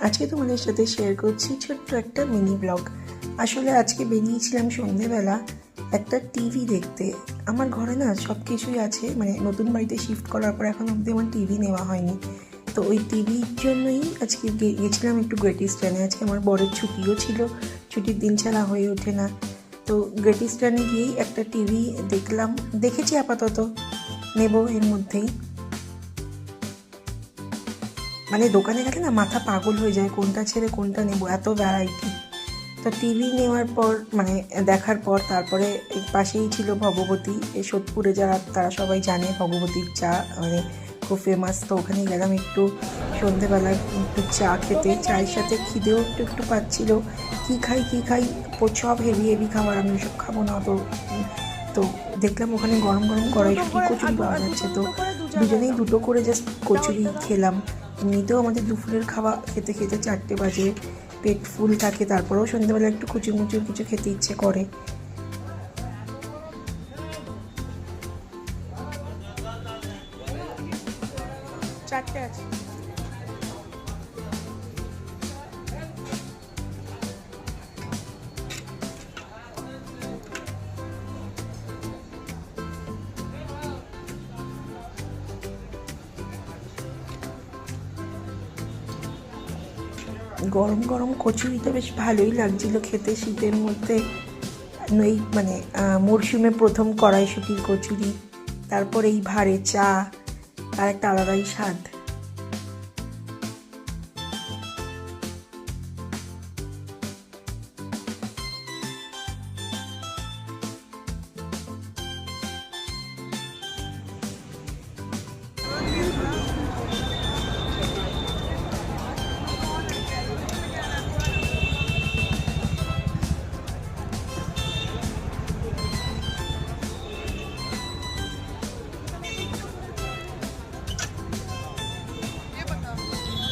আজকে তোমাদের সাথে শেয়ার করছি ছোট্ট একটা মিনি ব্লগ। আসলে আজকে বেরিয়েছিলাম সন্ধেবেলা একটা টিভি দেখতে। আমার ঘরে না সব কিছুই আছে, মানে নতুন বাড়িতে শিফট করার পর এখন অবধি আমার টিভি নেওয়া হয়নি। তো ওই টিভির জন্যই আজকে গেছিলাম একটু গ্রেট ইস্টার্নে। আজকে আমার বরের ছুটিও ছিল, ছুটির দিন ছাড়া হয়ে ওঠে না। তো গ্রেট ইস্টার্নে গিয়েই একটা টিভি দেখেছি, আপাতত নেব এর মধ্যেই। মানে দোকানে গেলে না মাথা পাগল হয়ে যায়, কোনটা ছেড়ে কোনটা নেব, এত ভ্যারাইটি। তো টিভি নেওয়ার পর মানে দেখার পর তারপরে পাশেই ছিল ভগবতী, এই সোদপুরে তারা সবাই জানে ভগবতীর চা মানে খুব ফেমাস। তো ওখানে গেলাম একটু সন্ধেবেলায় একটু চা খেতে। চায়ের সাথে খিদেও একটু পাচ্ছিল, কী খাই সব হেভি খাবার, আমি ওসব খাবো না। তো দেখলাম ওখানে গরম গরম কড়াইশুঁটি কচুরি পাওয়া যাচ্ছে। তো দুজনেই দুটো করে জাস্ট কচুরি খেলাম। এমনিতেও আমাদের দুপুরের খাওয়া খেতে 4টে বাজে, পেট ফুল থাকে, তারপরেও সন্ধ্যেবেলা একটু মুচুর কিছু খেতে ইচ্ছে করে। চারটে আছে। গরম গরম কচুরিটা বেশ ভালোই লাগছিল খেতে শীতের মধ্যে। এই মানে মরশুমে প্রথম কড়াইশুঁটির কচুরি, তারপর এই ভারে চা, তার একটা আলাদাই স্বাদ।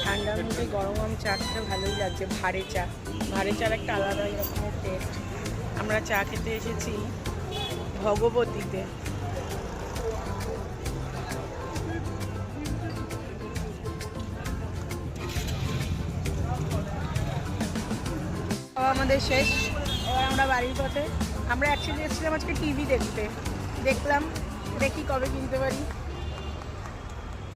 ঠান্ডার মধ্যে গরম গরম চা খেতে ভালোই লাগছে। ভারে চার একটা আলাদা রকমের টেস্ট। আমরা চা খেতে এসেছি ভগবতীতে। আমাদের শেষ, এবার আমরা বাড়ির পথে। আমরা অ্যাকচুয়ালি এসেছিলাম আজকে টিভি দেখতে, দেখলাম দেখি কবে কিনতে পারি।